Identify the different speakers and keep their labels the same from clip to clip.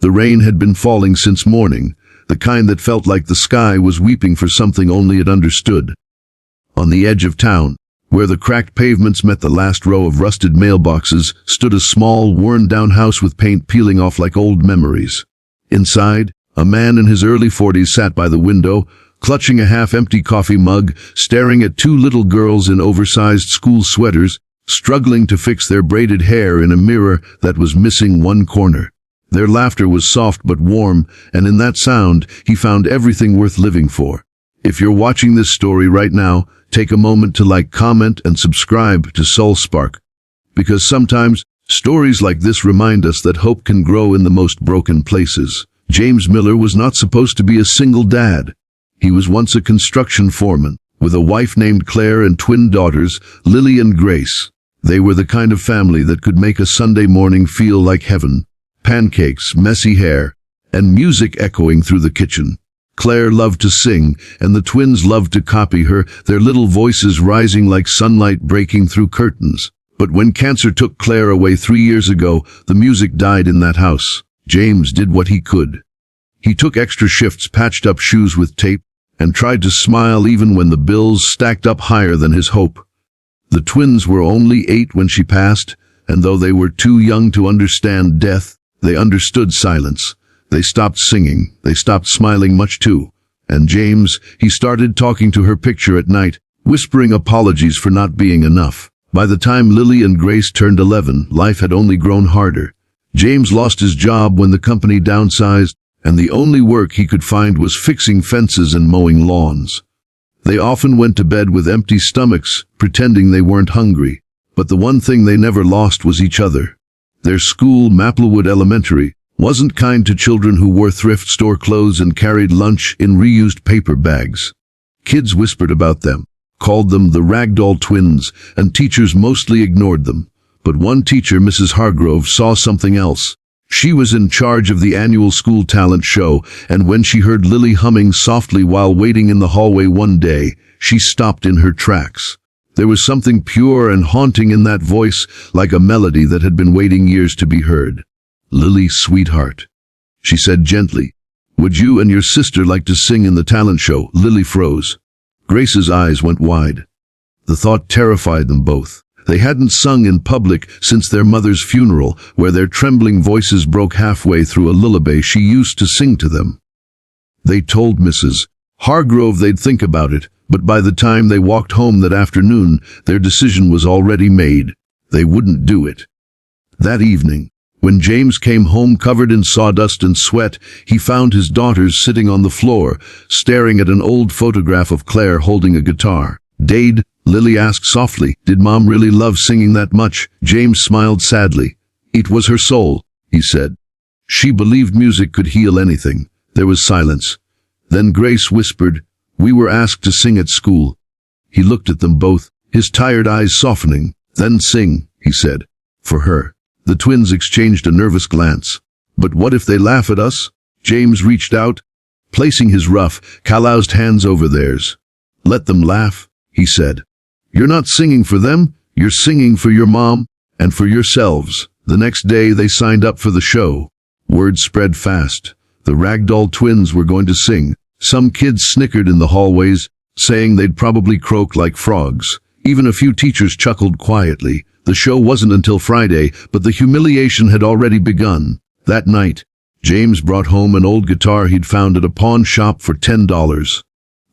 Speaker 1: The rain had been falling since morning, the kind that felt like the sky was weeping for something only it understood. On the edge of town, where the cracked pavements met the last row of rusted mailboxes, stood a small, worn-down house with paint peeling off like old memories. Inside, a man in his early 40s sat by the window, clutching a half-empty coffee mug, staring at two little girls in oversized school sweaters, struggling to fix their braided hair in a mirror that was missing one corner. Their laughter was soft but warm, and in that sound, he found everything worth living for. If you're watching this story right now, take a moment to like, comment, and subscribe to Soul Spark. Because sometimes, stories like this remind us that hope can grow in the most broken places. James Miller was not supposed to be a single dad. He was once a construction foreman, with a wife named Claire and twin daughters, Lily and Grace. They were the kind of family that could make a Sunday morning feel like heaven. Pancakes, messy hair, and music echoing through the kitchen. Claire loved to sing, and the twins loved to copy her, their little voices rising like sunlight breaking through curtains. But when cancer took Claire away 3 years ago, the music died in that house. James did what he could. He took extra shifts, patched up shoes with tape, and tried to smile even when the bills stacked up higher than his hope. The twins were only 8 when she passed, and though they were too young to understand death, they understood silence. They stopped singing, they stopped smiling much too. And James, he started talking to her picture at night, whispering apologies for not being enough. By the time Lily and Grace turned 11, life had only grown harder. James lost his job when the company downsized, and the only work he could find was fixing fences and mowing lawns. They often went to bed with empty stomachs, pretending they weren't hungry. But the one thing they never lost was each other. Their school, Maplewood Elementary, wasn't kind to children who wore thrift store clothes and carried lunch in reused paper bags. Kids whispered about them, called them the Ragdoll Twins, and teachers mostly ignored them. But one teacher, Mrs. Hargrove, saw something else. She was in charge of the annual school talent show, and when she heard Lily humming softly while waiting in the hallway one day, she stopped in her tracks. There was something pure and haunting in that voice, like a melody that had been waiting years to be heard. "Lily, sweetheart," she said gently, "would you and your sister like to sing in the talent show?" Lily froze. Grace's eyes went wide. The thought terrified them both. They hadn't sung in public since their mother's funeral, where their trembling voices broke halfway through a lullaby she used to sing to them. They told Mrs. Hargrove they'd think about it, but by the time they walked home that afternoon, their decision was already made. They wouldn't do it. That evening, when James came home covered in sawdust and sweat, he found his daughters sitting on the floor, staring at an old photograph of Claire holding a guitar. "Dade," Lily asked softly, "did Mom really love singing that much?" James smiled sadly. "It was her soul," he said. "She believed music could heal anything." There was silence. Then Grace whispered, "We were asked to sing at school." He looked at them both, his tired eyes softening. "Then sing," he said. "For her." The twins exchanged a nervous glance. "But what if they laugh at us?" James reached out, placing his rough, calloused hands over theirs. "Let them laugh," he said. "You're not singing for them, you're singing for your mom, and for yourselves." The next day they signed up for the show. Word spread fast. The Ragdoll Twins were going to sing. Some kids snickered in the hallways, saying they'd probably croak like frogs. Even a few teachers chuckled quietly. The show wasn't until Friday, but the humiliation had already begun. That night, James brought home an old guitar he'd found at a pawn shop for $10.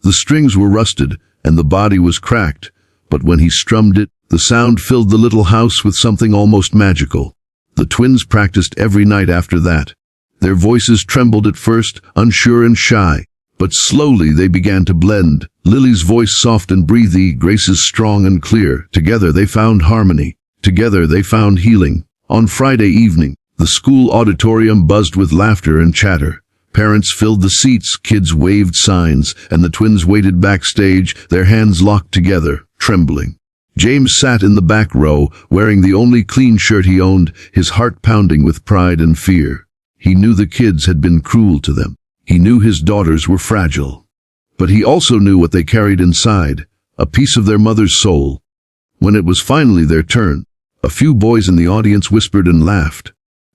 Speaker 1: The strings were rusted, and the body was cracked, but when he strummed it, the sound filled the little house with something almost magical. The twins practiced every night after that. Their voices trembled at first, unsure and shy, but slowly they began to blend. Lily's voice soft and breathy, Grace's strong and clear. Together they found harmony. Together they found healing. On Friday evening, the school auditorium buzzed with laughter and chatter. Parents filled the seats, kids waved signs, and the twins waited backstage, their hands locked together, trembling. James sat in the back row, wearing the only clean shirt he owned, his heart pounding with pride and fear. He knew the kids had been cruel to them. He knew his daughters were fragile. But he also knew what they carried inside, a piece of their mother's soul. When it was finally their turn, a few boys in the audience whispered and laughed.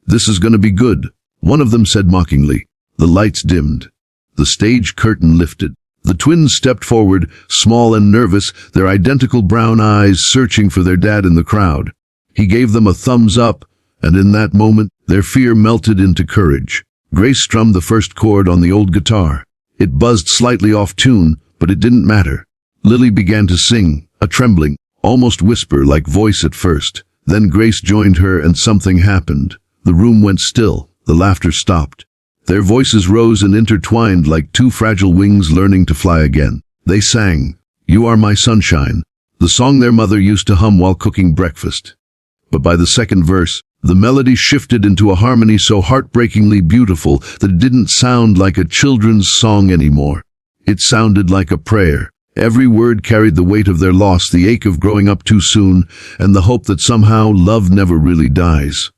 Speaker 1: "This is going to be good," One of them said mockingly. The lights dimmed. The stage curtain lifted. The twins stepped forward, small and nervous, their identical brown eyes searching for their dad in the crowd. He gave them a thumbs up, and in that moment, their fear melted into courage. Grace strummed the first chord on the old guitar. It buzzed slightly off tune, but it didn't matter. Lily began to sing, a trembling, almost whisper-like voice at first. Then Grace joined her and something happened. The room went still. The laughter stopped. Their voices rose and intertwined like two fragile wings learning to fly again. They sang, "You Are My Sunshine," the song their mother used to hum while cooking breakfast. But by the second verse, the melody shifted into a harmony so heartbreakingly beautiful that it didn't sound like a children's song anymore. It sounded like a prayer. Every word carried the weight of their loss, the ache of growing up too soon, and the hope that somehow love never really dies.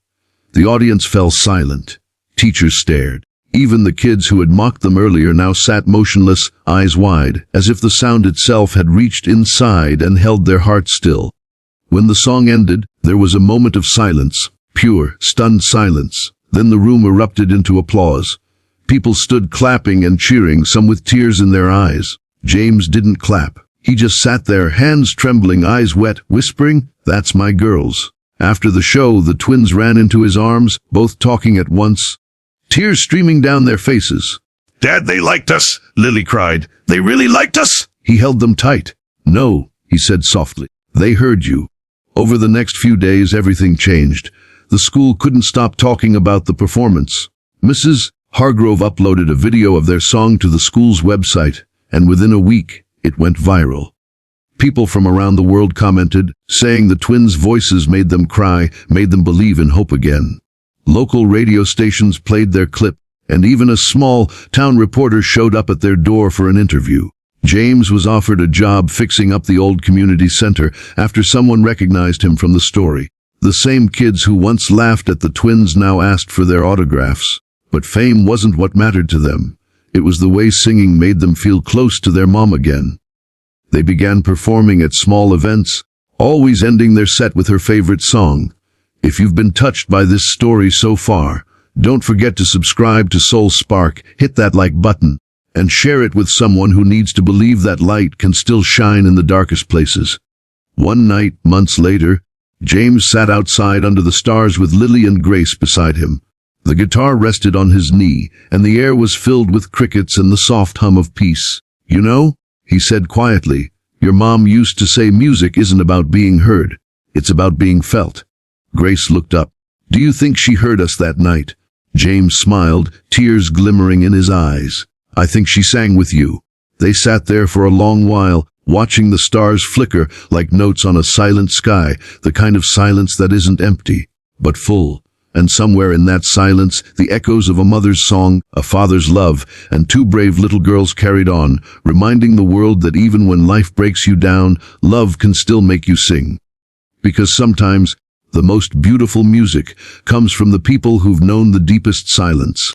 Speaker 1: The audience fell silent. Teachers stared. Even the kids who had mocked them earlier now sat motionless, eyes wide, as if the sound itself had reached inside and held their hearts still. When the song ended, there was a moment of silence, pure, stunned silence. Then the room erupted into applause. People stood clapping and cheering, some with tears in their eyes. James didn't clap. He just sat there, hands trembling, eyes wet, whispering, "That's my girls." After the show, the twins ran into his arms, both talking at once, tears streaming down their faces.
Speaker 2: "Dad, they liked us," Lily cried. "They really liked us."
Speaker 1: He held them tight. "No," he said softly. "They heard you." Over the next few days, everything changed. The school couldn't stop talking about the performance. Mrs. Hargrove uploaded a video of their song to the school's website, and within a week, it went viral. People from around the world commented, saying the twins' voices made them cry, made them believe in hope again. Local radio stations played their clip, and even a small town reporter showed up at their door for an interview. James was offered a job fixing up the old community center after someone recognized him from the story. The same kids who once laughed at the twins now asked for their autographs. But fame wasn't what mattered to them. It was the way singing made them feel close to their mom again. They began performing at small events, always ending their set with her favorite song. If you've been touched by this story so far, don't forget to subscribe to Soul Spark, hit that like button, and share it with someone who needs to believe that light can still shine in the darkest places. One night, months later, James sat outside under the stars with Lily and Grace beside him. The guitar rested on his knee, and the air was filled with crickets and the soft hum of peace. "You know," he said quietly, "your mom used to say music isn't about being heard, it's about being felt." Grace looked up. "Do you think she heard us that night?" James smiled, tears glimmering in his eyes. "I think she sang with you." They sat there for a long while, watching the stars flicker like notes on a silent sky, the kind of silence that isn't empty, but full. And somewhere in that silence, the echoes of a mother's song, a father's love, and two brave little girls carried on, reminding the world that even when life breaks you down, love can still make you sing. Because sometimes, the most beautiful music comes from the people who've known the deepest silence.